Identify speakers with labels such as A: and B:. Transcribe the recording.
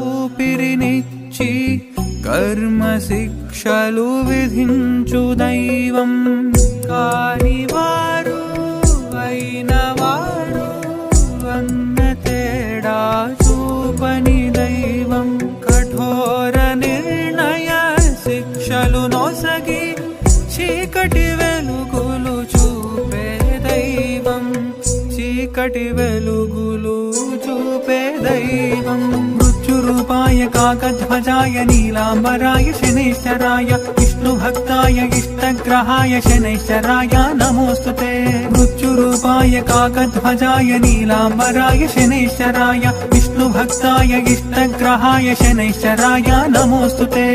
A: ఊపిరినిచ్చి కర్మ శిక్షలు విధించు దైవం కాని వారు అయిన వారు అన్న తేడా చూపని దైవం కఠోర నిర్ణయ శిక్షలు నొసగి చీకటి వెలుగులు చూపే దైవం చీకటి వెలుగులు చూపే దైవం మృత్యురూపాయ కాకధ్వజాయ నీలాంబరాయ శనైశ్చరాయ విష్ణుభక్తాయ ఇష్టగ్రహాయ శనైశ్చరాయ నమోస్తుతే మృత్యురూపాయ కాకధ్వజాయ నీలాంబరాయ శనైశ్చరాయ విష్ణుభక్తాయ ఇష్టగ్రహాయ శనైశ్చరాయ నమోస్తుతే